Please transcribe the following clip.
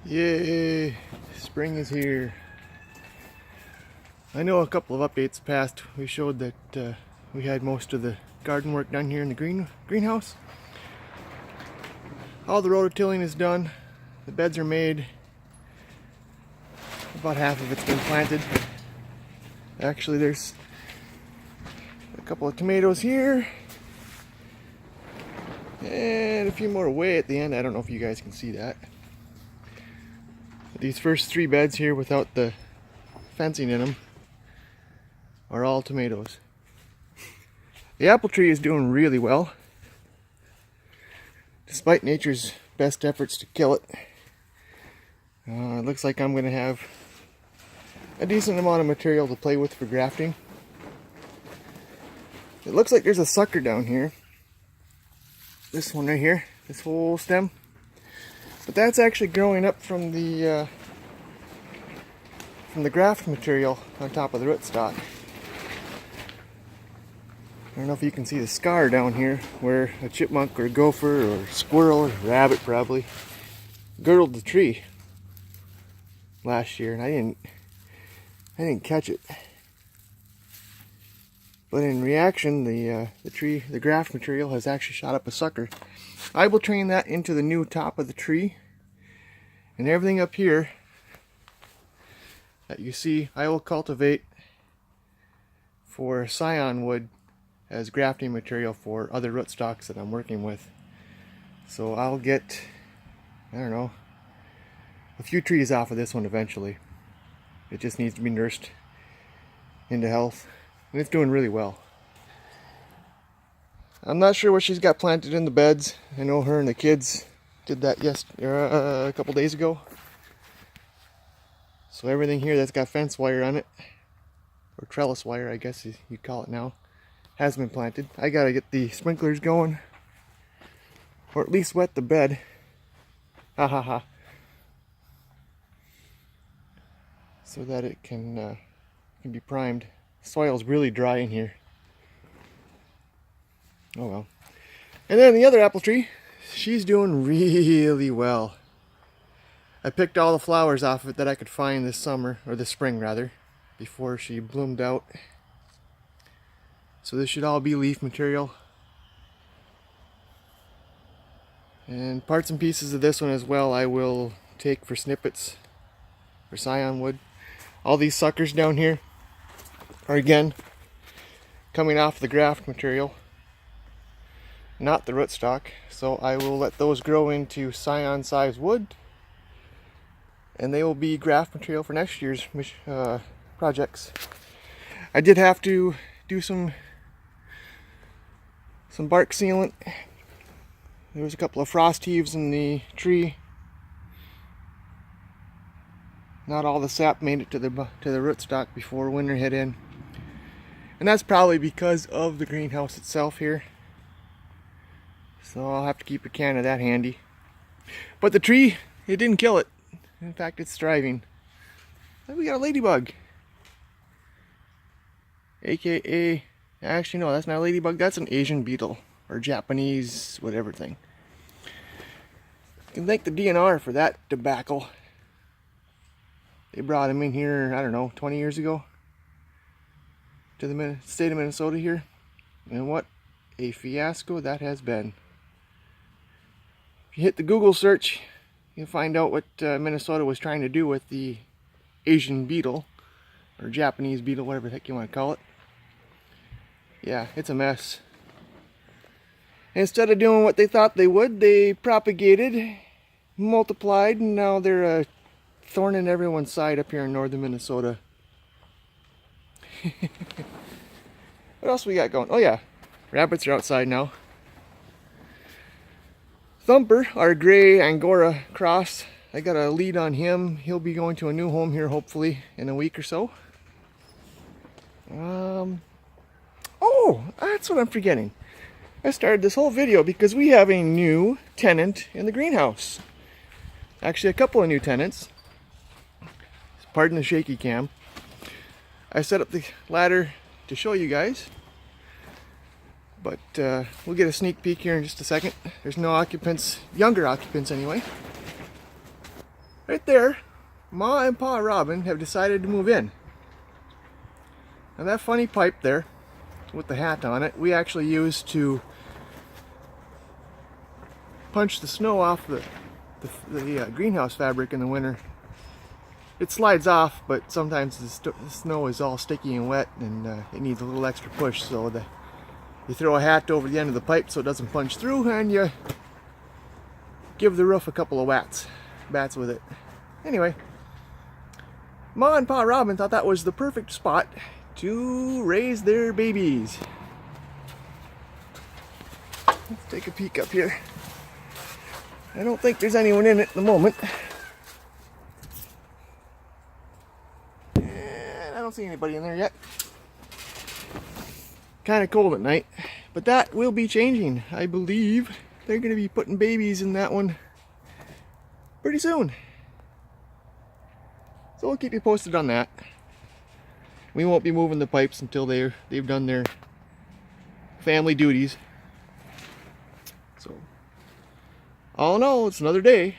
Yay! Spring is here. I know a couple of updates passed. We showed that we had most of the garden work done here in the greenhouse. All the rototilling is done. The beds are made. About half of it's been planted. Actually, there's a couple of tomatoes here. And a few more away at the end. I don't know if you guys can see that. These first 3 beds here without the fencing in them are all tomatoes. The apple tree is doing really well, despite nature's best efforts to kill it. It looks like I'm going to have a decent amount of material to play with for grafting. It looks like there's a sucker down here. This one right here, this whole stem. But that's actually growing up from the graft material on top of the rootstock. I don't know if you can see the scar down here where a chipmunk or a gopher or a squirrel or a rabbit probably girdled the tree last year, and I didn't catch it. But in reaction, the graft material has actually shot up a sucker. I will train that into the new top of the tree, and everything up here that you see I will cultivate for scion wood as grafting material for other rootstocks that I'm working with. So I'll get, I don't know, a few trees off of this one eventually. It just needs to be nursed into health, and it's doing really well. I'm not sure what she's got planted in the beds. I know her and the kids did that a couple days ago. So everything here that's got fence wire on it, or trellis wire I guess you'd call it now, has been planted. I gotta get the sprinklers going, or at least wet the bed. Ha ha ha. So that it can be primed. The soil's really dry in here. Oh well. And then the other apple tree, she's doing really well. I picked all the flowers off of it that I could find this summer, or this spring rather, before she bloomed out. So this should all be leaf material. And parts and pieces of this one as well I will take for snippets for scion wood. All these suckers down here are again coming off the graft material, not the rootstock. So I will let those grow into scion size wood, and they will be graft material for next year's projects. I did have to do some bark sealant. There was a couple of frost heaves in the tree. Not all the sap made it to the rootstock before winter hit in. And that's probably because of the greenhouse itself here. So I'll have to keep a can of that handy. But the tree, it didn't kill it. In fact, it's thriving. And we got a ladybug. AKA, actually no, that's not a ladybug, that's an Asian beetle. Or Japanese, whatever thing. You can thank the DNR for that debacle. They brought him in here, I don't know, 20 years ago. To the state of Minnesota here. And what a fiasco that has been. If you hit the Google search, you'll find out what Minnesota was trying to do with the Asian beetle, or Japanese beetle, whatever the heck you want to call it. Yeah, it's a mess. Instead of doing what they thought they would, they propagated, multiplied, and now they're a thorn in everyone's side up here in northern Minnesota. What else we got going? Oh yeah, rabbits are outside now. Thumper, our gray Angora cross, I got a lead on him. He'll be going to a new home here hopefully in a week or so. Oh, that's what I'm forgetting. I started this whole video because we have a new tenant in the greenhouse. Actually, a couple of new tenants. Pardon the shaky cam. I set up the ladder to show you guys. But we'll get a sneak peek here in just a second. There's no occupants, younger occupants anyway. Right there, Ma and Pa Robin have decided to move in. And that funny pipe there with the hat on it, we actually use to punch the snow off the greenhouse fabric in the winter. It slides off, but sometimes the snow is all sticky and wet, and it needs a little extra push. So you throw a hat over the end of the pipe so it doesn't punch through, and you give the roof a couple of bats with it. Anyway, Ma and Pa Robin thought that was the perfect spot to raise their babies. Let's take a peek up here. I don't think there's anyone in it at the moment. And I don't see anybody in there yet. Kind of cold at night, but that will be changing. I believe they're going to be putting babies in that one pretty soon. So we'll keep you posted on that. We won't be moving the pipes until they've done their family duties. So, all in all, it's another day.